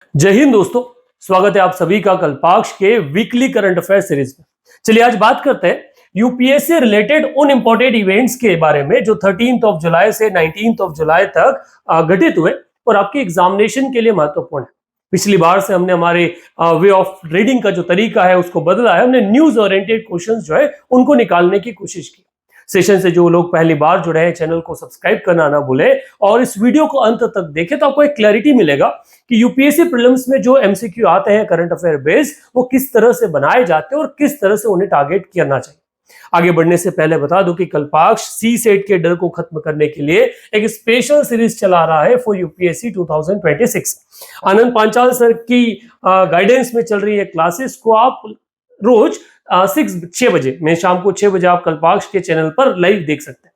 जय हिंद दोस्तों। स्वागत है आप सभी का कल्पाक्ष के वीकली करंट अफेयर सीरीज में। चलिए आज बात करते हैं यूपीएससी रिलेटेड उन इंपॉर्टेंट इवेंट्स के बारे में जो 13 जुलाई से 19 जुलाई तक घटित हुए और आपके एग्जामिनेशन के लिए महत्वपूर्ण है। पिछली बार से हमने हमारे वे ऑफ रीडिंग का जो तरीका है उसको बदला है। हमने न्यूज ओरिएंटेड क्वेश्चंस जो है उनको निकालने की कोशिश की। सेशन से जो लोग पहली बार जुड़े हैं चैनल को सब्सक्राइब करना ना भूले और इस वीडियो को अंत तक देखें तो आपको एक क्लैरिटी मिलेगा कि यूपीएससी प्रीलिम्स में जो एमसीक्यू आते हैं करंट अफेयर बेस्ड वो किस तरह से बनाए जाते हैं और किस तरह से उन्हें टारगेट करना चाहिए। आगे बढ़ने से पहले बता दूं कि कल्पाक्ष सी सेट के डर को खत्म करने के लिए एक स्पेशल सीरीज चला रहा है for UPSC 2026। Anand Panchal sir की गाइडेंस में चल रही है क्लासेस को आप रोज 6 बजे में शाम को 6 बजे आप कल्पाक्ष के चैनल पर लाइव देख सकते हैं।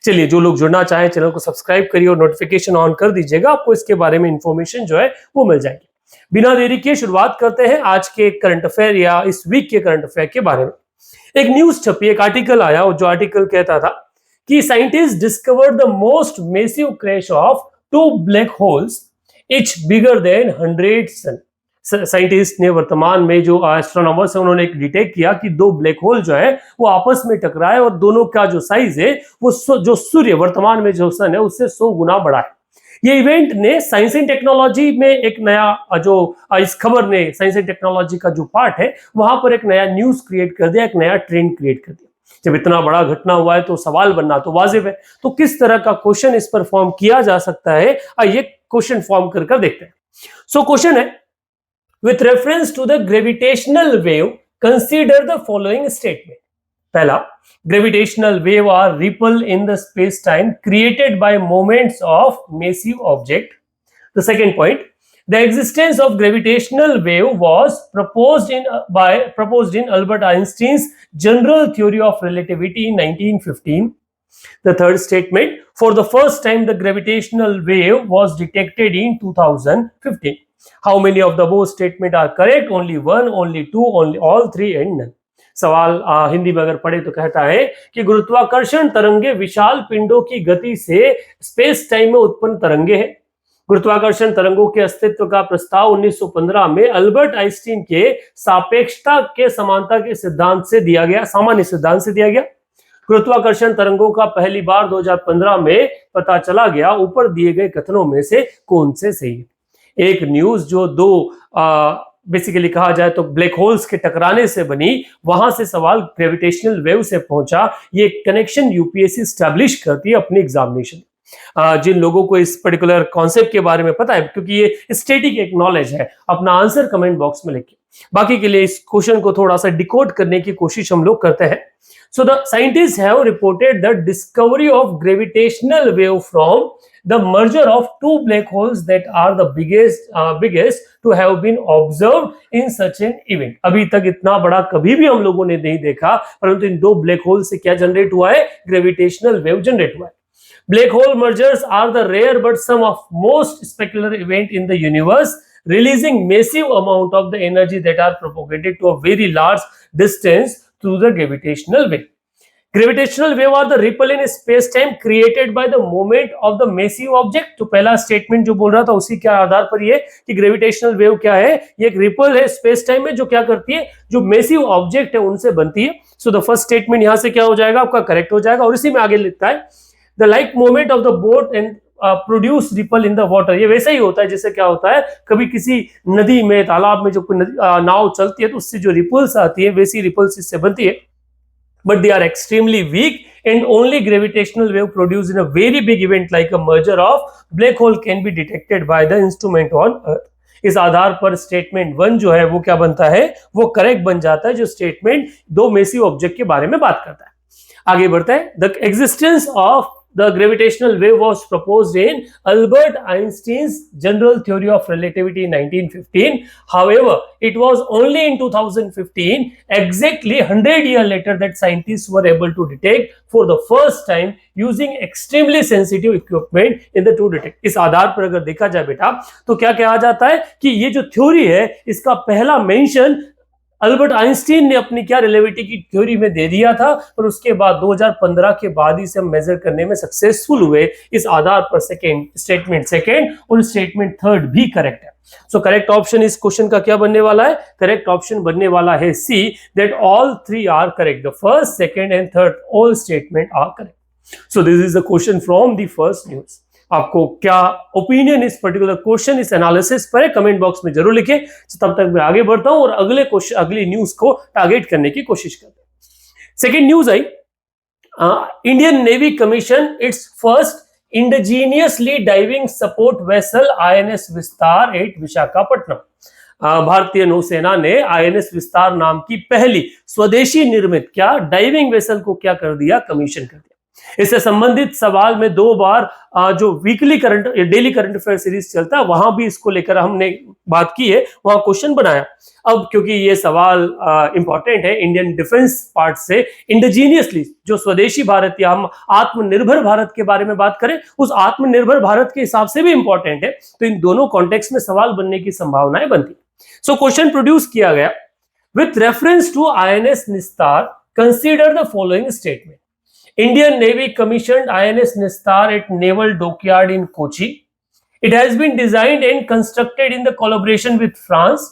चलिए जो लोग जुड़ना चाहें चैनल को सब्सक्राइब करिए और नोटिफिकेशन ऑन कर दीजिएगा, आपको इसके बारे में इंफॉर्मेशन जो है वो मिल जाएगी। बिना देरी के शुरुआत करते हैं आज के करंट अफेयर या इस वीक के करंट अफेयर के बारे में। एक न्यूज छपी, एक आर्टिकल आया और जो आर्टिकल कहता था कि scientist discovered the most massive crash of 2 black holes each bigger than 100 sun. Scientist ने वर्तमान में जो एस्ट्रोनॉमर्स है उन्होंने डिटेक्ट किया कि 2 ब्लैक होल जो है वो आपस में टकराए और दोनों का जो साइज है वो जो सूर्य वर्तमान में जो सन है उससे 100 गुना बड़ा है। ये इवेंट ने साइंस एंड टेक्नोलॉजी में एक नया जो इस खबर ने साइंस एंड टेक्नोलॉजी का जो पार्ट है वहां पर एक नया न्यूज क्रिएट कर दिया, एक नया ट्रेंड क्रिएट कर दिया। जब इतना बड़ा घटना हुआ है तो सवाल बनना तो वाजिब है, तो किस तरह का क्वेश्चन इस पर फॉर्म किया जा सकता है, आइए क्वेश्चन फॉर्म कर देखते हैं। सो क्वेश्चन है, with reference to the gravitational wave, consider the following statement. पहला, gravitational wave are ripple in the space-time created by moments of massive object. The second point, the existence of gravitational wave was proposed in Albert Einstein's general theory of relativity in 1915. The third statement, for the first time the gravitational wave was detected in 2015. How many of the above statement are correct? Only one, only two, only all three and none. सवाल हिंदी में अगर पढ़े तो कहता है कि गुरुत्वाकर्षण तरंगे विशाल पिंडों की गति से स्पेस टाइम में उत्पन्न तरंगे हैं। गुरुत्वाकर्षण तरंगों के अस्तित्व का प्रस्ताव 1915 में अल्बर्ट आइंस्टीन के सापेक्षता के समानता के सिद्धांत से दिया गया, सामान्य सिद्धांत से दिया गया। गुरुत्वाकर्षण तरंगों का पहली बार 2015 में पता चला गया। ऊपर दिए गए कथनों में से कौन से सही है? एक न्यूज जो दो बेसिकली कहा जाए तो ब्लैक होल्स के टकराने से बनी, वहां से सवाल ग्रेविटेशनल वेव से पहुंचा। ये कनेक्शन यूपीएससी स्टैब्लिश करती है अपनी एग्जामिनेशन। जिन लोगों को इस पर्टिकुलर कॉन्सेप्ट के बारे में पता है, क्योंकि ये स्टैटिक एक नॉलेज है, अपना आंसर कमेंट बॉक्स में लिखिए। बाकी के लिए इस क्वेश्चन को थोड़ा सा डिकोड करने की कोशिश हम लोग करते हैं। So the scientists have reported the discovery of gravitational wave from the merger of 2 black holes that are the biggest to have been observed in such an event. अभी तक इतना बड़ा कभी भी हम लोगों ने नहीं देखा, परंतु इन 2 ब्लैक होल से क्या जनरेट हुआ है? ग्रेविटेशनल वेव जनरेट हुआ है। Black hole mergers are the rare but some of most spectacular event in the universe, releasing massive amount of the energy that are propagated to a very large distance through the gravitational wave. Gravitational wave are the ripple in space-time created by the movement of the massive object. तो पहला statement जो बोल रहा था उसी के आधार पर ये कि ग्रेविटेशनल वेव क्या है? ये एक रिपल है स्पेस टाइम में जो क्या करती है, जो मेसिव ऑब्जेक्ट है उनसे बनती है। सो द फर्स्ट स्टेटमेंट यहाँ से क्या हो जाएगा? आपका करेक्ट हो जाएगा। और इसी में आगे लिखता है the like movement of the boat and produce ripple in the water. ये वैसा ही होता है जैसे क्या होता है, कभी किसी नदी में, तालाब में जो नाव चलती है तो उससे जो रिपल्स आती है वैसी रिपल्स इससे बनती है। But they are extremely weak and only gravitational wave produced in a very big event like a merger of black hole can be detected by the instrument on earth. इस आधार पर statement 1 जो है वो क्या बनता है? वो करेक्ट बन जाता है, जो स्टेटमेंट 2 मेसिव ऑब्जेक्ट के बारे में बात करता है। आगे बढ़ता है, the existence of the gravitational wave was proposed in Albert Einstein's general theory of relativity in 1915. However, it was only in 2015, exactly 100 years later, that scientists were able to detect for the first time using extremely sensitive equipment in the to detect. इस आधार पर अगर देखा जाए बेटा तो क्या कहा जाता है कि ये जो थ्योरी है इसका पहला मेंशन अल्बर्ट आइंस्टीन ने अपनी क्या रिलेटिविटी की थ्योरी में दे दिया था, पर उसके बाद 2015 के बाद ही से हम मेजर करने में सक्सेसफुल हुए। इस आधार पर सेकंड और स्टेटमेंट थर्ड भी करेक्ट है। सो करेक्ट ऑप्शन इस क्वेश्चन का क्या बनने वाला है? करेक्ट ऑप्शन बनने वाला है C, that all three are correct. The first, second and third all statement are correct. So this is the question from the first news. आपको क्या ओपिनियन इस पर्टिकुलर क्वेश्चन, इस एनालिसिस पर है, कमेंट बॉक्स में जरूर लिखें। तब तक मैं आगे बढ़ता हूं और अगले क्वेश्चन, अगली न्यूज को टारगेट करने की कोशिश करते हैं। Second news I, Indian navy commission it's first indigenously diving support vessel INS विस्तार एट विशाखापट्टनम। भारतीय नौसेना ने आईएनएस विस्तार नाम की पहली स्वदेशी निर्मित क्या डाइविंग वेसल को क्या कर दिया? कमीशन कर दिया। इससे संबंधित सवाल में दो बार जो weekly current daily current affair series चलता है वहां भी इसको लेकर हमने बात की है, वहां क्वेश्चन बनाया। अब क्योंकि ये सवाल इंपॉर्टेंट है इंडियन डिफेंस पार्ट से, इंडिजीनियसली जो स्वदेशी भारत या हम आत्मनिर्भर भारत के बारे में बात करें, उस आत्मनिर्भर भारत के हिसाब से भी इंपॉर्टेंट है, तो इन दोनों कॉन्टेक्स्ट में सवाल बनने की संभावनाएं बनती। सो क्वेश्चन प्रोड्यूस किया गया, विथ रेफरेंस टू आईएनएस निस्तार consider the following statement. Indian Navy commissioned INS Nistar at Naval Dockyard in Kochi. It has been designed and constructed in the collaboration with France.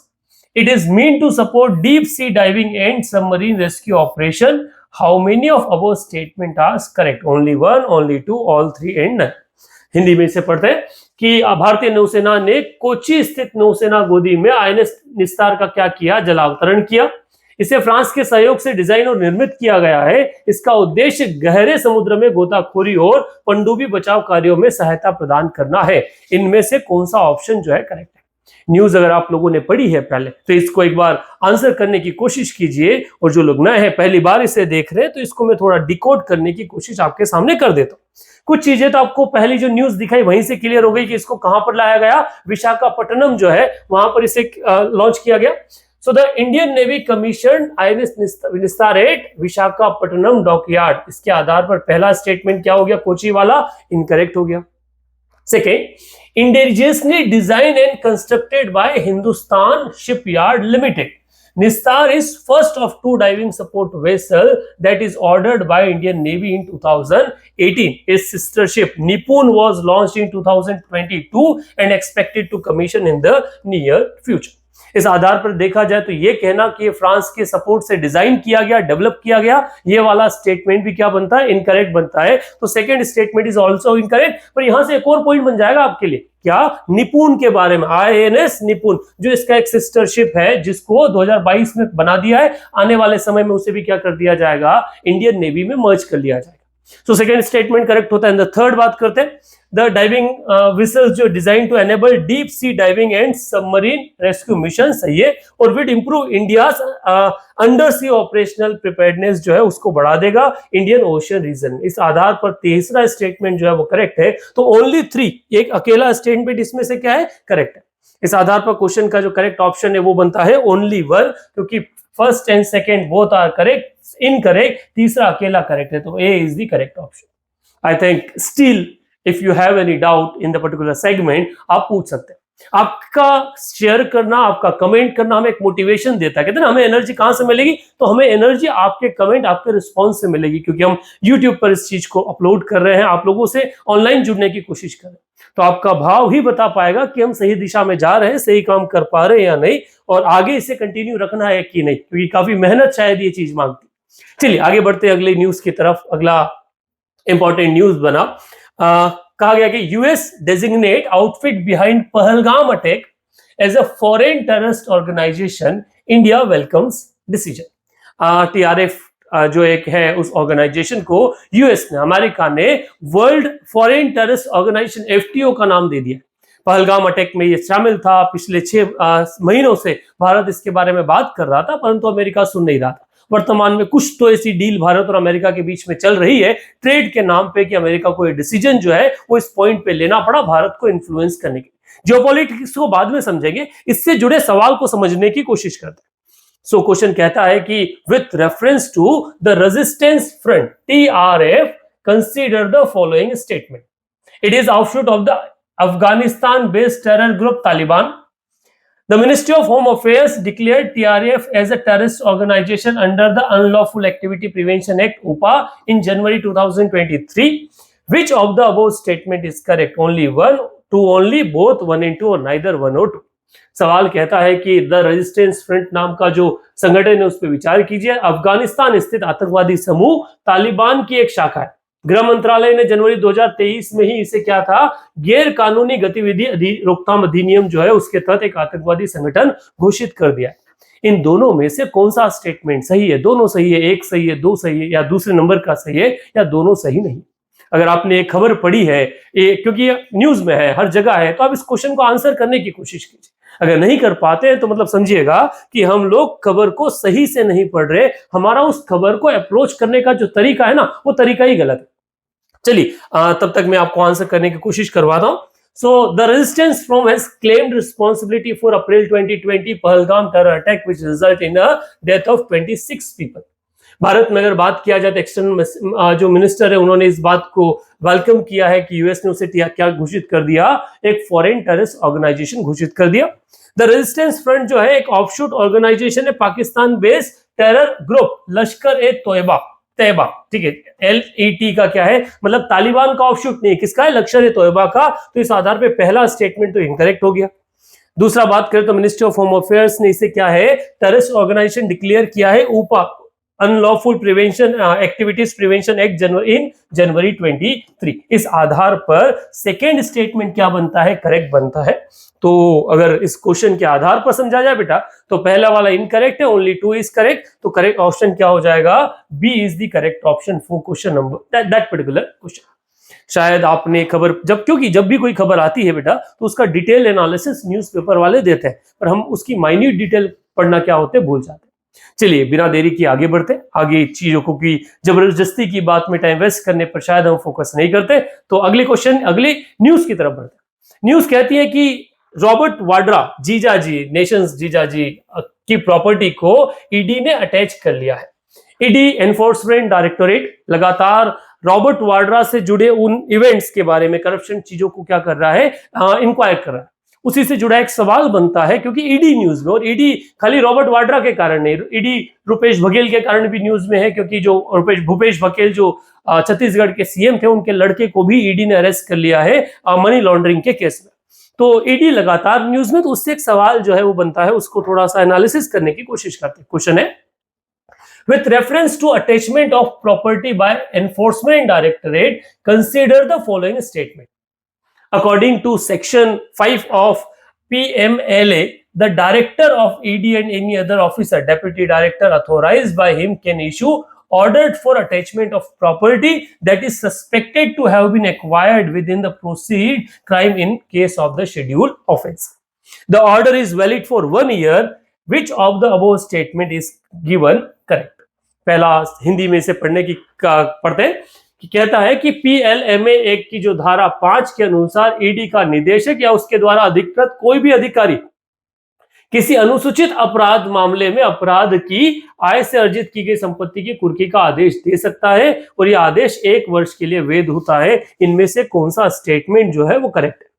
It is meant to support deep sea diving and submarine rescue operation. How many of above statement are correct? Only one, only two, all three, and none. Hindi में से पढ़ते हैं कि भारतीय नौसेना ने कोची स्थित नौसेना गोदी में आईएनएस निस्तार का क्या किया? जलावतरण किया। इसे फ्रांस के सहयोग से डिजाइन और निर्मित किया गया है। इसका उद्देश्य गहरे समुद्र में गोताखोरी और पनडुब्बी बचाव कार्यों में सहायता प्रदान करना है। इनमें से कौन सा ऑप्शन जो है करेक्ट है? न्यूज अगर आप लोगों ने पढ़ी है पहले तो इसको एक बार आंसर करने की कोशिश कीजिए, और जो लोग नए हैं पहली बार इसे देख रहे हैं तो इसको मैं थोड़ा डिकोड करने की कोशिश आपके सामने कर देता हूं। कुछ चीजें तो आपको पहली जो न्यूज दिखाई वहीं से क्लियर हो गई कि इसको कहां पर लाया गया, विशाखापट्टनम जो है वहां पर इसे लॉन्च किया गया। So the Indian Navy commissioned INS Nistar at Visakhapatnam dockyard. इसके आधार पर पहला स्टेटमेंट क्या हो गया? कोची वाला इनकरेक्ट हो गया। Second, indigenously designed and constructed by Hindustan Shipyard Limited. Nistar is first of two diving support vessel that is ordered by Indian Navy in 2018. Its sister ship Nipun was launched in 2022 and expected to commission in the near future. इस आधार पर देखा जाए तो ये कहना कि France के support से डिजाइन किया गया, डेवलप किया गया, ये वाला स्टेटमेंट भी क्या बनता है? इनकरेक्ट बनता है। तो second statement is also incorrect. पर यहां से एक और पॉइंट बन जाएगा आपके लिए, क्या? निपुण के बारे में, आईएनएस निपुण जो इसका एक सिस्टर शिप है जिसको 2022 में बना दिया है, आने वाले समय में उसे भी क्या कर दिया जाएगा? इंडियन नेवी में मर्ज कर लिया जाएगा। सो सेकंड स्टेटमेंट करेक्ट होता है। थर्ड बात करते हैं, द डाइविंग विसल्स जो design to enable deep sea diving and submarine rescue mission, सही है, और with improve India under sea operational preparedness जो है उसको बढ़ा देगा इंडियन ओशन रीजन। इस आधार पर तीसरा स्टेटमेंट जो है वो करेक्ट है। तो ओनली थ्री, एक अकेला स्टेटमेंट इसमें से क्या है? करेक्ट है। इस आधार पर क्वेश्चन का जो करेक्ट ऑप्शन है वो बनता है ओनली वन, क्योंकि first and second both are correct, incorrect, तीसरा अकेला करेक्ट है। तो A is the correct option. I think still if you have any doubt in the particular segment आप पूछ सकते हैं। आपका शेयर करना, आपका कमेंट करना हमें एक मोटिवेशन देता है। कहते हैं ना, हमें एनर्जी कहां से मिलेगी? तो हमें एनर्जी आपके कमेंट, आपके रिस्पॉन्स से मिलेगी, क्योंकि हम यूट्यूब पर इस चीज को अपलोड कर रहे हैं, आप लोगों से ऑनलाइन जुड़ने की कोशिश कर रहे हैं। तो आपका भाव ही बता पाएगा कि हम सही दिशा में जा रहे हैं, सही काम कर पा रहे हैं या नहीं, और आगे इसे कंटिन्यू रखना है कि नहीं, क्योंकि काफी मेहनत शायद ये चीज मांगती। चलिए आगे बढ़ते हैं अगली न्यूज की तरफ। अगला इंपॉर्टेंट न्यूज बना, कहा गया कि US designate outfit behind Pahalgam attack as a foreign terrorist organisation, India welcomes decision. TRF जो एक है उस ऑर्गेनाइजेशन को यूएस ने, अमेरिका ने world foreign terrorist organisation FTO का नाम दे दिया। पहलगाम अटैक में ये शामिल था। पिछले 6 महीनों से भारत इसके बारे में बात कर रहा था, परंतु अमेरिका सुन नहीं रहा था। वर्तमान में कुछ तो ऐसी डील भारत और अमेरिका के बीच में चल रही है ट्रेड के नाम पे कि अमेरिका को ये डिसीजन जो है वो इस पॉइंट पे लेना पड़ा भारत को इन्फ्लुएंस करने के। जियोपॉलिटिक्स को बाद में समझेंगे, इससे जुड़े सवाल को समझने की कोशिश करते हैं। सो क्वेश्चन कहता है कि with reference to the resistance front TRF consider the following statement. It is offshoot of the Afghanistan based terror group Taliban. The Ministry of Home Affairs declared TRF as a terrorist organization under the Unlawful Activity Prevention Act (UPA) in January 2023. Which of the above statement is correct? Only one, two only, both, one and two, or neither one or two. सवाल कहता है कि the resistance front नाम का जो संगठन है उस पर विचार कीजिए। अफगानिस्तान स्थित आतंकवादी समूह तालिबान की एक शाखा है। गृह मंत्रालय ने जनवरी 2023 में ही इसे क्या था, गैर कानूनी गतिविधि रोकथाम अधिनियम जो है उसके तहत एक आतंकवादी संगठन घोषित कर दिया। इन दोनों में से कौन सा स्टेटमेंट सही है? दोनों सही है, एक सही है, दो सही है, या दूसरे नंबर का सही है, या दोनों सही नहीं? अगर आपने एक खबर पढ़ी है, क्योंकि न्यूज में है, हर जगह है, तो आप इस क्वेश्चन को आंसर करने की कोशिश कीजिए। अगर नहीं कर पाते हैं तो मतलब समझिएगा कि हम लोग खबर को सही से नहीं पढ़ रहे, हमारा उस खबर को अप्रोच करने का जो तरीका है ना, वो तरीका ही गलत है। चलिए तब तक मैं आपको आंसर करने की कोशिश करवाता हूं। So the resistance front has claimed responsibility for April 2020 Pahalgam terror attack which resulted in the death of 26 people. Bharat में अगर बात किया जाए तो एक्सटर्नल जो मिनिस्टर है उन्होंने इस बात को वेलकम किया है कि यूएस ने उसे क्या घोषित कर दिया, एक फॉरेन टेररिस्ट ऑर्गेनाइजेशन घोषित कर दिया। द रेजिस्टेंस फ्रंट जो है एक ऑफशूट ऑर्गेनाइजेशन है पाकिस्तान बेस्ड टेरर ग्रुप लश्कर ए तैयबा, ठीक है, LET का क्या है मतलब तालिबान का ऑफशूट नहीं है, किसका है? लश्कर ए तैयबा का। तो इस आधार पे पहला स्टेटमेंट तो इनकरेक्ट हो गया। दूसरा बात करें तो मिनिस्ट्री ऑफ होम अफेयर्स ने इसे क्या है, टेररिस्ट ऑर्गेनाइजेशन डिक्लेयर किया है, UAPA unlawful prevention activities prevention act in January 23। इस आधार पर सेकेंड स्टेटमेंट क्या बनता है? करेक्ट बनता है। तो अगर इस क्वेश्चन के आधार पर समझा जाए बेटा तो पहला वाला इनकरेक्ट है, ओनली 2 इज करेक्ट। तो करेक्ट ऑप्शन क्या हो जाएगा? B is the correct option for question number that particular question. शायद आपने खबर क्योंकि जब भी कोई खबर आती है बेटा तो उसका डिटेल एनालिसिस न्यूज़पेपर वाले देते हैं, पर हम उसकी माइन्यूट डिटेल पढ़ना क्या होते हैं भूल जाते हैं। चलिए बिना देरी की आगे बढ़ते, आगे चीजों को की जबरदस्ती की बात में टाइम वेस्ट करने पर शायद हम फोकस नहीं करते। तो अगले क्वेश्चन, अगली न्यूज की तरफ बढ़ते। न्यूज कहती है कि रॉबर्ट वाड्रा जीजाजी, नेशंस जीजाजी की प्रॉपर्टी को ईडी ने अटैच कर लिया है। ईडी एनफोर्समेंट डायरेक्टोरेट लगातार रॉबर्ट वाड्रा से जुड़े उन इवेंट्स के बारे में, करप्शन चीजों को क्या कर रहा है, इंक्वायर कर रहा है। उसी से जुड़ा एक सवाल बनता है क्योंकि ईडी न्यूज में, और ईडी खाली रॉबर्ट वाड्रा के कारण नहीं, ईडी रुपेश बघेल के कारण भी न्यूज में है, क्योंकि जो भूपेश बघेल जो छत्तीसगढ़ के सीएम थे उनके लड़के को भी ईडी ने अरेस्ट कर लिया है मनी लॉन्ड्रिंग के केस में। तो ईडी लगातार न्यूज में, तो उससे एक सवाल जो है वो बनता है, उसको थोड़ा सा एनालिसिस करने की कोशिश करते हैं। क्वेश्चन है, with reference to attachment of property by enforcement directorate, consider the following statement. According to section 5 of PMLA, the director of ED and any other officer, deputy director authorized by him can issue ordered for attachment of property that is suspected to have been acquired within the proceed crime in case of the scheduled offense. The order is valid for 1 year. Which of the above statement is given correct? पहला हिंदी में से पढ़ने की पढ़ते हैं कि कहता है कि PLMA एक्ट की जो धारा 5 के अनुसार ईडी का निदेशक या उसके द्वारा अधिकृत कोई भी अधिकारी किसी अनुसूचित अपराध मामले में अपराध की आय से अर्जित की गई संपत्ति की कुर्की का आदेश दे सकता है, और यह आदेश 1 वर्ष के लिए वैध होता है। इनमें से कौन सा स्टेटमेंट जो है वो करेक्ट है?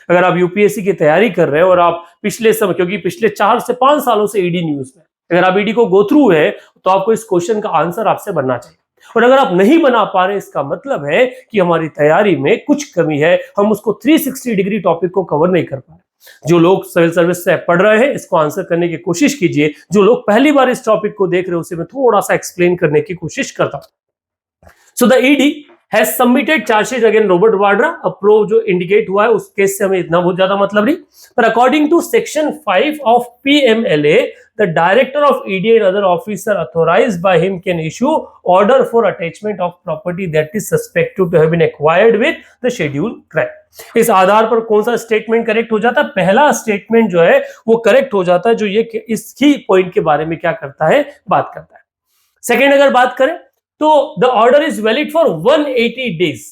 अगर आप यूपीएससी की तैयारी कर रहे हैं और आप पिछले समय, क्योंकि पिछले 4 से 5 सालों से ईडी न्यूज में, अगर आप ईडी को गो थ्रू है तो आपको इस क्वेश्चन का आंसर आपसे बनना चाहिए। और अगर आप नहीं बना पा रहे, इसका मतलब है कि हमारी तैयारी में कुछ कमी है, हम उसको 360 डिग्री टॉपिक को कवर नहीं कर पा रहे। जो लोग सिविल सर्विस से पढ़ रहे हैं इसको आंसर करने की कोशिश कीजिए, जो लोग पहली बार इस टॉपिक को देख रहे हैं उसे मैं थोड़ा सा एक्सप्लेन करने की कोशिश करता हूं। So the ED has submitted charges against Robert Vadra, approve जो इंडिकेट हुआ है उस केस से हमें इतना बहुत ज्यादा मतलब नहीं, पर according to section 5 of PMLA, the director of ED and other officer authorized by him can issue order for attachment of property that is suspected to have been acquired with the scheduled crime. इस आधार पर कौन सा statement correct हो जाता है? पहला statement जो है वो करेक्ट हो जाता है, जो ये इसी पॉइंट के बारे में क्या करता है, बात करता है। सेकेंड अगर बात करें तो the order is valid for 180 days.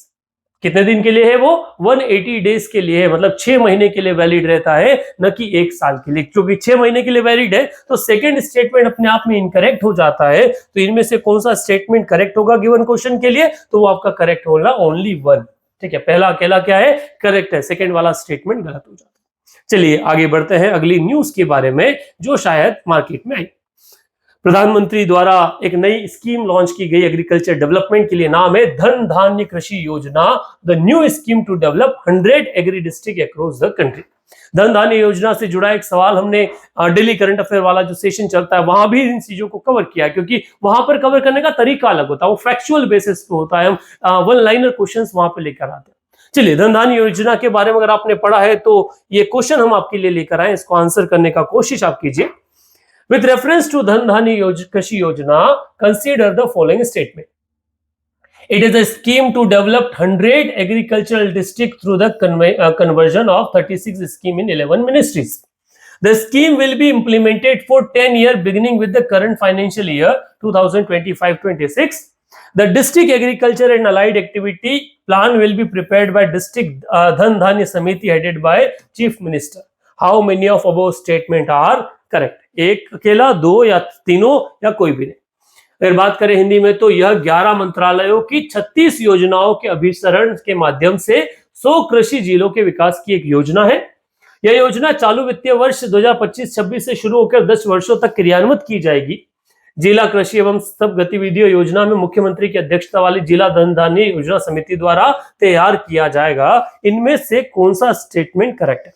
कितने दिन के लिए है वो? 180 डेज के लिए है, मतलब 6 महीने के लिए वैलिड रहता है, न कि 1 साल के लिए। क्योंकि 6 महीने के लिए वैलिड है तो सेकंड स्टेटमेंट अपने आप में इनकरेक्ट हो जाता है। तो इनमें से कौन सा स्टेटमेंट करेक्ट होगा गिवन क्वेश्चन के लिए? तो वो आपका करेक्ट होगा ओनली 1। ठीक है, पहला अकेला क्या है, करेक्ट है, सेकंड वाला स्टेटमेंट गलत हो जाता है। चलिए आगे बढ़ते हैं अगली न्यूज के बारे में जो शायद मार्केट में आई। प्रधानमंत्री द्वारा एक नई स्कीम लॉन्च की गई एग्रीकल्चर डेवलपमेंट के लिए, नाम है धन Dhanya Krishi Yojana, the new scheme to develop 100 agri district across the country. Dhan Dhanya योजना से जुड़ा एक सवाल हमने डेली करंट अफेयर वाला जो सेशन चलता है वहां भी इन चीजों को कवर किया, क्योंकि वहां पर कवर करने का तरीका अलग होता है, वो फैक्चुअल बेसिस पे होता है, हम वन लाइनर क्वेश्चंस वहां पे लेकर आते हैं। चलिए धन धान्य योजना के बारे में अगर आपने पढ़ा है तो ये क्वेश्चन हम आपके लिए लेकर आए, इसको आंसर करने का कोशिश आप कीजिए। With reference to Dhan Dhanya Krishi Yojana, consider the following statement. It is a scheme to develop 100 agricultural districts through the conversion of 36 schemes in 11 ministries. The scheme will be implemented for 10 years beginning with the current financial year 2025-26. The district agriculture and allied activity plan will be prepared by district Dhan Dhanya Samiti headed by Chief Minister. How many of above statement are correct? एक अकेला, दो या तीनों या कोई भी नहीं। अगर बात करें हिंदी में तो यह 11 मंत्रालयों की 36 योजनाओं के अभिसरण के माध्यम से 100 कृषि जिलों के विकास की एक योजना है। यह योजना चालू वित्तीय वर्ष 2025-26 से शुरू होकर 10 वर्षों तक क्रियान्वित की जाएगी। जिला कृषि एवं सब गतिविधियों योजना में मुख्यमंत्री की अध्यक्षता वाली जिला धन धान्य योजना समिति द्वारा तैयार किया जाएगा। इनमें से कौन सा स्टेटमेंट करेक्ट है?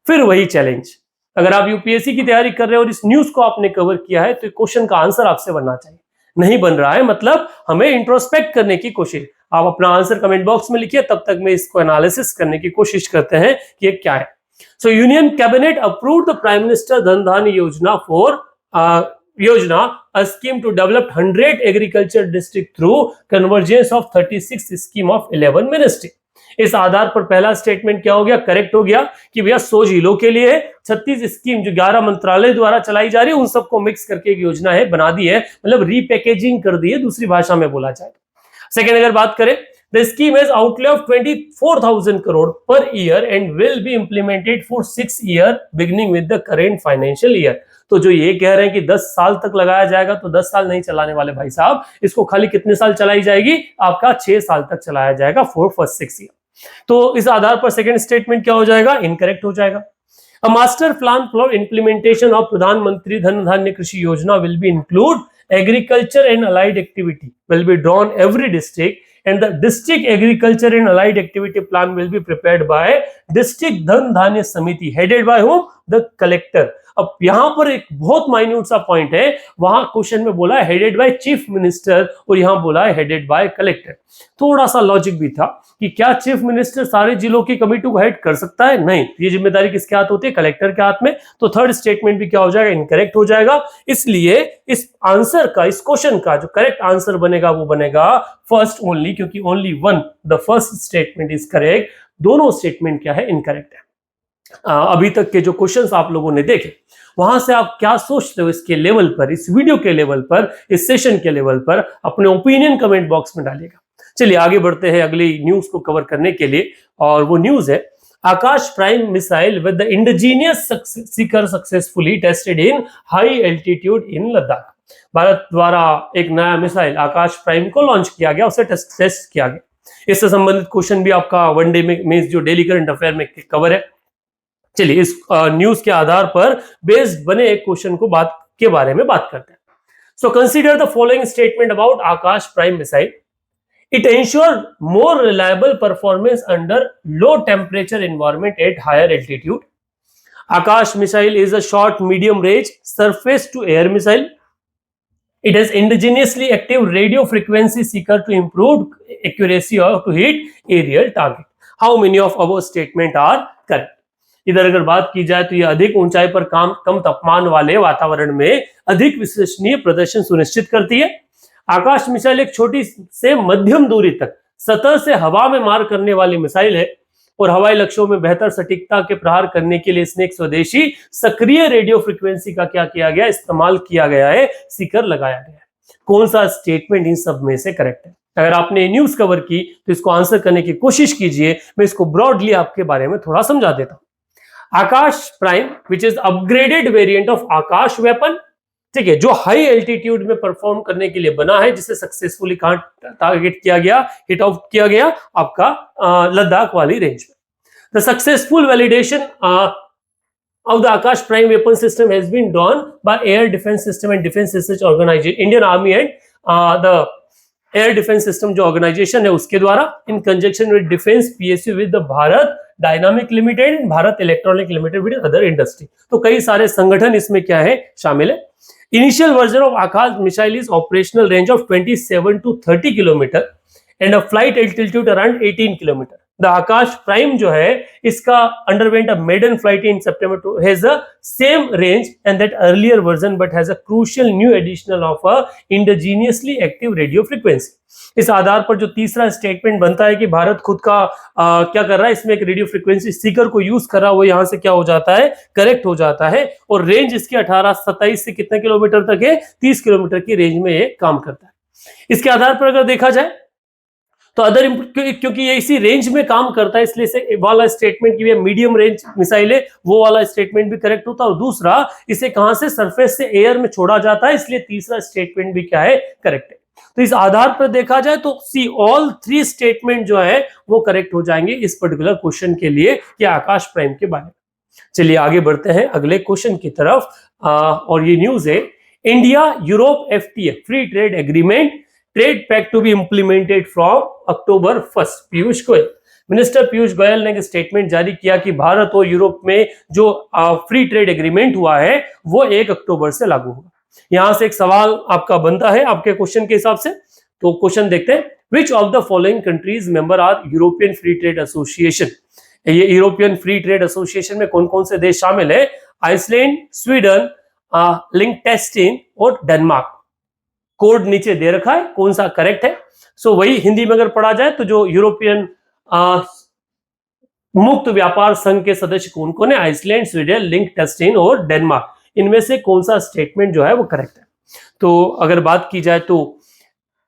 फिर वही चैलेंज, अगर आप यूपीएससी की तैयारी कर रहे हो और इस न्यूज को आपने कवर किया है तो क्वेश्चन का आंसर आपसे बनना चाहिए। नहीं बन रहा है मतलब हमें इंट्रोस्पेक्ट करने की कोशिश, आप अपना आंसर कमेंट बॉक्स में लिखिए, तब तक मैं इसको एनालिसिस करने की कोशिश करते हैं कि ये क्या है। सो union cabinet approved the prime minister धन धान्य योजना फॉर योजना a scheme to develop 100 agriculture district through convergence of 36 scheme of 11 ministry। इस आधार पर पहला स्टेटमेंट क्या हो गया? करेक्ट हो गया कि भैया 100 जिलों के लिए 36 स्कीम जो 11 मंत्रालय द्वारा चलाई जा रही है उन सबको मिक्स करके एक योजना है बना दी है, मतलब रीपैकेजिंग कर दी है, दूसरी भाषा में बोला जाए। सेकेंड अगर बात करें, the scheme has outlay of 24,000 crore per year and will be implemented for 6 year beginning with the current financial year. तो जो ये कह रहे हैं कि 10 साल तक लगाया जाएगा, तो 10 साल नहीं चलाने वाले भाई साहब, इसको खाली कितने साल चलाई जाएगी? आपका 6 साल तक चलाया जाएगा फॉर फर्स्ट 6 ईयर। तो इस आधार पर सेकंड स्टेटमेंट क्या हो जाएगा? इनकरेक्ट हो जाएगा। A master plan for implementation of प्रधानमंत्री धन धान्य कृषि योजना will be include agriculture and allied activity will be drawn every district and the district agriculture and allied activity plan will be prepared by district धन धान्य समिति headed by home? The collector. अब यहां पर एक बहुत माइन्यूट सा point है, वहां क्वेश्चन में बोला है हेडेड बाय चीफ मिनिस्टर और यहां बोला है हेडेड बाय कलेक्टर। थोड़ा सा लॉजिक भी था कि क्या चीफ मिनिस्टर सारे जिलों की कमेटी को हेड कर सकता है? नहीं, ये जिम्मेदारी किसके हाथ होती है? कलेक्टर के हाथ में। तो थर्ड स्टेटमेंट भी क्या हो जाएगा? इनकरेक्ट हो जाएगा। इसलिए इस आंसर का, इस क्वेश्चन का जो करेक्ट आंसर बनेगा वो बनेगा फर्स्ट ओनली, क्योंकि only one the first statement is correct. दोनों स्टेटमेंट क्या है? इनकरेक्ट है। अभी तक के जो क्वेश्चंस आप लोगों ने देखे वहां से आप क्या सोचते हो इसके लेवल पर, इस वीडियो के लेवल पर, इस सेशन के लेवल पर, अपने ओपिनियन कमेंट बॉक्स में डालिएगा। चलिए आगे बढ़ते हैं अगली न्यूज को कवर करने के लिए, और वो न्यूज है Akash prime missile with the indigenous seeker successfully tested in high altitude in Ladakh. Bharat द्वारा एक नया मिसाइल आकाश प्राइम को लॉन्च किया गया, उसे टेस्ट किया गया। इससे संबंधित क्वेश्चन भी आपका वनडे में जो डेली करंट अफेयर में कवर है। चलिए इस न्यूज के आधार पर बेस्ड बने एक क्वेश्चन को के बारे में बात करते हैं। So consider the following statement about Akash prime missile. It ensure more reliable performance under low temperature environment at higher altitude. Akash missile is a short medium range surface to air missile. It has indigenously active radio frequency seeker to improve accuracy or to hit aerial target. How many of our statement are correct? इधर अगर बात की जाए तो यह अधिक ऊंचाई पर कम तापमान वाले वातावरण में अधिक विश्वसनीय प्रदर्शन सुनिश्चित करती है। आकाश मिसाइल एक छोटी से मध्यम दूरी तक सतह से हवा में मार करने वाली मिसाइल है और हवाई लक्ष्यों में बेहतर सटीकता के प्रहार करने के लिए इसने एक स्वदेशी सक्रिय रेडियो फ्रीक्वेंसी का क्या किया गया? इस्तेमाल किया गया है, सीकर लगाया गया है। कौन सा स्टेटमेंट इन सब में से करेक्ट है? अगर आपने न्यूज कवर की तो इसको आंसर करने की कोशिश कीजिए। मैं इसको ब्रॉडली आपके बारे में थोड़ा समझा देता हूं। Akash prime which is upgraded variant of Akash weapon, ठीक है, जो हाई एल्टीट्यूड में परफॉर्म करने के लिए बना है, जिसे सक्सेसफुली टारगेट किया गया, हिट आउट किया गया आपका लद्दाख वाली रेंज में। The successful validation of the Akash Prime weapon system has been done by Air Defense System and Defense Research Organization, Indian Army and the Air Defense System जो organization है उसके द्वारा in conjunction with Defense PSU with the Bharat Dynamic Limited and Bharat Electronic Limited with other industry. तो कई सारे संगठन इसमें क्या है शामिल है. Initial version of Akash missile is operational range of 27 to 30 kilometre and a flight altitude around 18 kilometre. The Akash Prime जो है इसका underwent a maiden flight in September to has the same range and that earlier version but has a crucial new additional of a indigenously active radio frequency. इस आधार पर जो तीसरा statement बनता है कि भारत खुद का क्या कर रहा है, इसमें एक रेडियो फ्रीक्वेंसी सीकर को यूज कर रहा है, वो यहाँ से क्या हो जाता है, करेक्ट हो जाता है और रेंज इसकी 18-27 से कितने किलोमीटर तक है, 30 किलोमीटर की रेंज में ये काम करता है. इसके आधार पर अगर देखा जाए तो अदर क्योंकि ये इसी रेंज में काम करता है इसलिए से वाला स्टेटमेंट की मीडियम रेंज मिसाइल है वो वाला स्टेटमेंट भी करेक्ट होता है. और दूसरा इसे कहां से, सरफेस से एयर में छोड़ा जाता है, इसलिए तीसरा स्टेटमेंट भी क्या है, करेक्ट है. तो इस आधार पर देखा जाए तो सी ऑल 3 स्टेटमेंट जो है वो करेक्ट हो जाएंगे इस पर्टिकुलर क्वेश्चन के लिए कि आकाश प्राइम के बारे में. चलिए आगे बढ़ते हैं अगले क्वेश्चन की तरफ. और ये न्यूज है, India Europe FTA free trade agreement trade pact to be implemented from October 1. Piyush Goyal, minister Piyush Goyal ने एक स्टेटमेंट जारी किया कि भारत और यूरोप में जो फ्री ट्रेड एग्रीमेंट हुआ है वो 1 अक्टूबर से लागू होगा. यहां से एक सवाल आपका बनता है आपके क्वेश्चन के हिसाब से. तो क्वेश्चन देखते हैं, which of the following countries member are European free trade association. ये यूरोपियन फ्री ट्रेड एसोसिएशन में कौन कौन से देश शामिल है, आइसलैंड, स्वीडन, लिंकटेस्टीन और डेनमार्क. कोड नीचे दे रखा है, कौन सा करेक्ट है. सो वही हिंदी में अगर पढ़ा जाए तो जो यूरोपियन मुक्त व्यापार संघ के सदस्य कौन कौन है, आइसलैंड, स्वीडन, लिंकटेस्टीन और डेनमार्क. इनमें से कौन सा स्टेटमेंट जो है वो करेक्ट है. तो अगर बात की जाए तो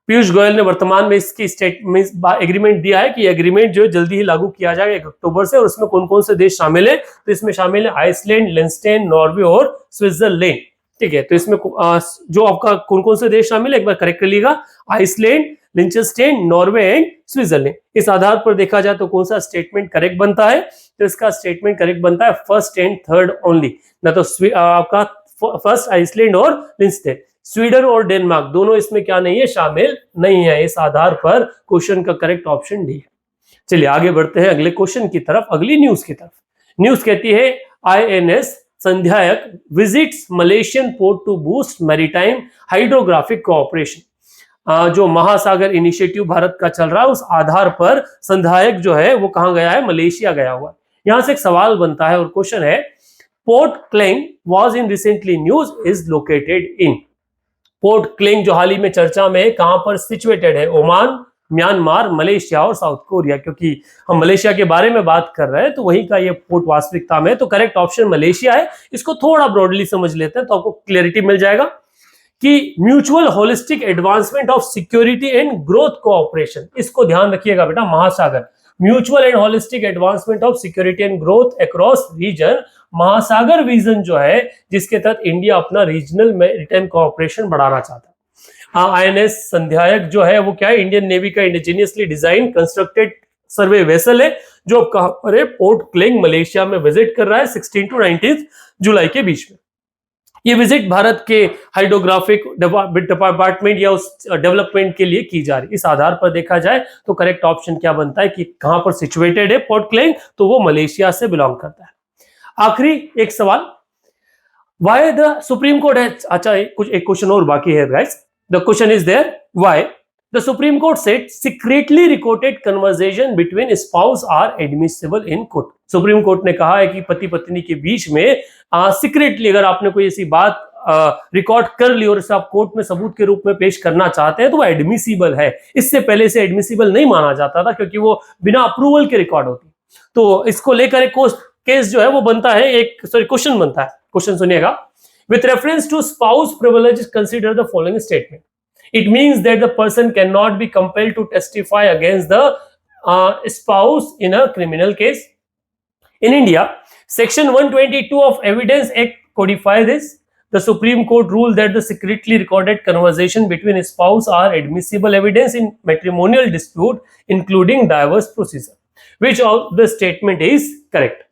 पीयूष गोयल ने वर्तमान में इसकी स्टेटमेंट एग्रीमेंट दिया है कि एग्रीमेंट जो है जल्दी ही लागू किया जाएगा 1 अक्टूबर से. और इसमें कौन कौन से देश शामिल है, तो इसमें शामिल है आइसलैंड, लिंकटेस्टीन, नॉर्वे और स्विट्जरलैंड. ठीक है, तो इसमें जो आपका कौन कौन से देश शामिल है एक बार करेक्ट कर लीजिएगा, आइसलैंड, लिंकटेस्टीन, नॉर्वे एंड स्विट्जरलैंड. इस आधार पर देखा जाए तो कौन सा स्टेटमेंट करेक्ट बनता है, तो इसका स्टेटमेंट करेक्ट बनता है फर्स्ट एंड थर्ड ओनली. ना तो आपका फर्स्ट आइसलैंड और लिंकटेस्टीन, स्वीडन और डेनमार्क दोनों इसमें क्या नहीं है, शामिल नहीं है. इस आधार पर क्वेश्चन का करेक्ट ऑप्शन डी है. चलिए आगे बढ़ते हैं अगले क्वेश्चन की तरफ, अगली न्यूज की तरफ. न्यूज कहती है INS Sandhayak visits Malaysian port to boost maritime hydrographic cooperation. जो महासागर इनिशिएटिव भारत का चल रहा है उस आधार पर संध्यायक जो है वो कहां गया है, मलेशिया गया हुआ है. यहां से एक सवाल बनता है और क्वेश्चन है, port Klang was in recently news is located in. Port Klang जो हाल ही में चर्चा में कहां पर सिचुएटेड है, ओमान, म्यांमार, मलेशिया और साउथ कोरिया. क्योंकि हम मलेशिया के बारे में बात कर रहे हैं तो वहीं का ये पोर्ट वास्तविकता में, तो करेक्ट ऑप्शन मलेशिया है. इसको थोड़ा ब्रॉडली समझ लेते हैं तो आपको क्लैरिटी मिल जाएगा कि mutual holistic advancement of security and growth cooperation. इसको ध्यान रखिएगा बेटा, Mahasagar, mutual and holistic advancement of security and growth across region, Mahasagar vision जो है जिसके तहत इंडिया अपना रीजनल मैरीटाइम कोऑपरेशन बढ़ाना चाहता है. INS संध्यायक जो है वो क्या है, इंडियन नेवी का इंडिजिनियसली डिजाइन कंस्ट्रक्टेड सर्वे वेसल है जो अब कहां पर है, पोर्ट क्लेंग मलेशिया में विजिट कर रहा है 16 to 19 जुलाई के बीच में. ये विजिट भारत के हाइड्रोग्राफिक डिपार्टमेंट या उस डेवलपमेंट के लिए की जा रही. इस आधार पर देखा जाए तो करेक्ट ऑप्शन क्या बनता है कि कहां पर सिचुएटेड है पोर्ट क्लेंग, तो वो मलेशिया से बिलोंग करता है. आखिरी एक सवाल, व्हाई द सुप्रीम कोर्ट है. अच्छा कुछ एक क्वेश्चन और बाकी है guys. The question is there, why the Supreme Court said secretly recorded conversation between spouse are admissible in court. Supreme court ने कहा है कि पति पत्नी के बीच में सीक्रेटली अगर आपने कोई ऐसी बात रिकॉर्ड कर ली और इसे आप कोर्ट में सबूत के रूप में पेश करना चाहते हैं तो वो एडमिसिबल है. इससे पहले से एडमिसिबल नहीं माना जाता था क्योंकि वो बिना अप्रूवल के रिकॉर्ड होती. तो इसको लेकर एक केस जो है वो बनता है, एक क्वेश्चन बनता है. क्वेश्चन सुनिएगा, with reference to spouse privileges consider the following statement. It means that the person cannot be compelled to testify against the spouse in a criminal case. In India, section 122 of Evidence Act codifies this. The Supreme Court ruled that the secretly recorded conversation between a spouse are admissible evidence in matrimonial dispute including divorce procedure. Which of the statement is correct?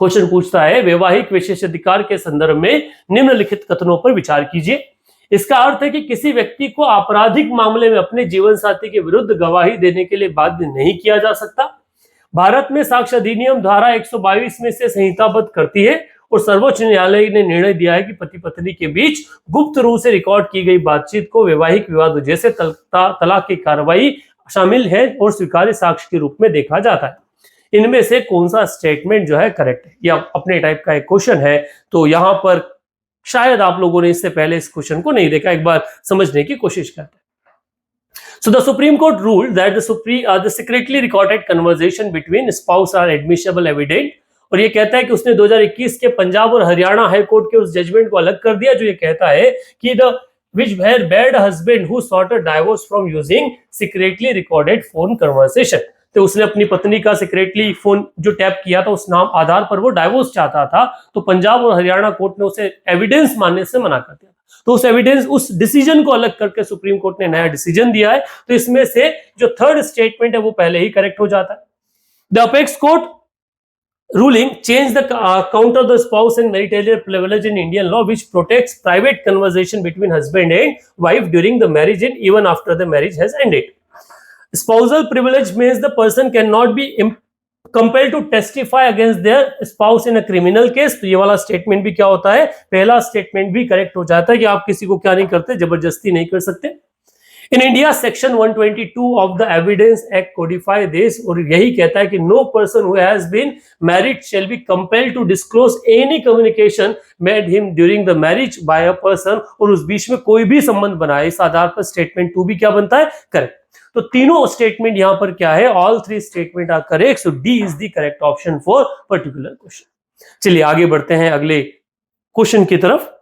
Question पूछता है वैवाहिक विशेषाधिकार के संदर्भ में निम्नलिखित कथनों पर विचार कीजिए। इसका अर्थ है कि किसी व्यक्ति को आपराधिक मामले में अपने जीवन साथी के विरुद्ध गवाही देने के लिए बाध्य नहीं किया जा सकता। भारत में साक्ष्य अधिनियम धारा 122 में से संहिताबद्ध करती है और सर्वोच्च न्यायालय ने निर्णय दिया है कि पति पत्नी के बीच गुप्त रूप से रिकॉर्ड की गई बातचीत को वैवाहिक विवाद जैसे तलाक की कार्रवाई शामिल है और स्वीकार्य साक्ष्य के रूप में देखा जाता है। इनमें से कौन सा स्टेटमेंट जो है करेक्ट है? या अपने टाइप का एक क्वेश्चन है, तो यहां पर शायद आप लोगों ने इससे पहले इस क्वेश्चन को नहीं देखा, एक बार समझने की कोशिश करते हैं। So the Supreme Court ruled that the secretly recorded conversation between spouse are admissible evidence, और ये कहता है कि उसने 2021 के पंजाब और हरियाणा हाई कोर्ट के उस जजमेंट को अलग कर दिया जो ये कहता है कि the which were bad husband who sought a divorce from using secretly recorded phone conversation। तो उसने अपनी पत्नी का सीक्रेटली फोन जो टैप किया था उस नाम आधार पर वो डाइवोर्स चाहता था, तो पंजाब और हरियाणा कोर्ट ने उसे एविडेंस मानने से मना कर दिया। तो उस एविडेंस, उस डिसीजन को अलग करके सुप्रीम कोर्ट ने नया डिसीजन दिया है। तो इसमें से जो थर्ड स्टेटमेंट है वो पहले ही करेक्ट हो जाता है। The apex court ruling changed the count of the spouse and marital privilege in Indian law, which protects private conversation between husband and wife during the marriage and even after the marriage has ended. Spousal privilege means the person cannot be compelled to testify against their spouse in a criminal case। तो ये वाला statement भी क्या होता है, पहला statement भी correct हो जाता है कि आप किसी को क्या नहीं करते, जबरदस्ती नहीं कर सकते। In India section 122 of the evidence act codify this, और यही कहता है कि no person who has been married shall be compelled to disclose any communication made him during the marriage by a person, और उस बीच में कोई भी संबंध बनाए। इस आधार पर स्टेटमेंट 2 भी क्या बनता है, करेक्ट। तो तीनों स्टेटमेंट यहां पर क्या है, all 3 statement are correct, so D is the correct option for particular question. चलिए आगे बढ़ते हैं अगले क्वेश्चन की तरफ।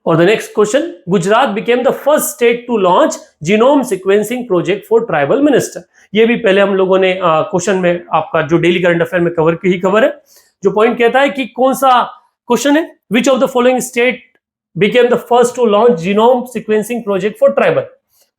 और the next question, Gujarat became the first state to launch genome sequencing project for tribal minister. ये भी पहले हम लोगों ने क्वेश्चन में आपका जो डेली करंट अफेयर में कवर की ही खबर है। जो पॉइंट कहता है कि कौन सा क्वेश्चन है, which of the following state became the first to launch genome sequencing project for tribal.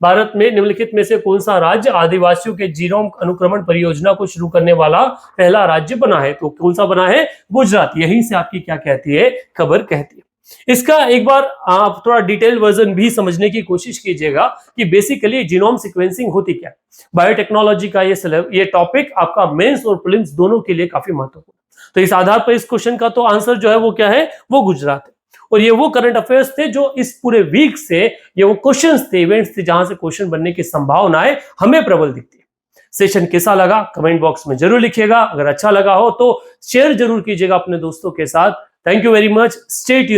Bharat में निम्नलिखित में से कौन सा राज्य आदिवासियों के जीनोम अनुक्रमण परियोजना को शुरू करने वाला पहला राज्य बना है? तो कौन सा बना है, गुजरात। यहीं से आपकी क्या कहती है, खबर कहती है। इसका एक बार आप थोड़ा डिटेल वर्जन भी समझने की कोशिश कीजिएगा कि बेसिकली जीनोम सीक्वेंसिंग होती क्या है। बायोटेक्नोलॉजी का ये टॉपिक आपका मेंस और प्रीलिम्स दोनों के लिए काफी महत्वपूर्ण। तो इस आधार पर इस क्वेश्चन का तो आंसर जो है वो क्या है, वो गुजरात है। और ये वो करंट अफेयर्स थे जो इस पूरे वीक से, ये वो क्वेश्चंस थे, इवेंट्स थे जहां से क्वेश्चन बनने की संभावनाएं हमें प्रबल दिखती है। सेशन कैसा लगा कमेंट बॉक्स में जरूर लिखिएगा। अगर अच्छा लगा हो तो शेयर जरूर कीजिएगा अपने दोस्तों के साथ। Thank you very much, stay tuned.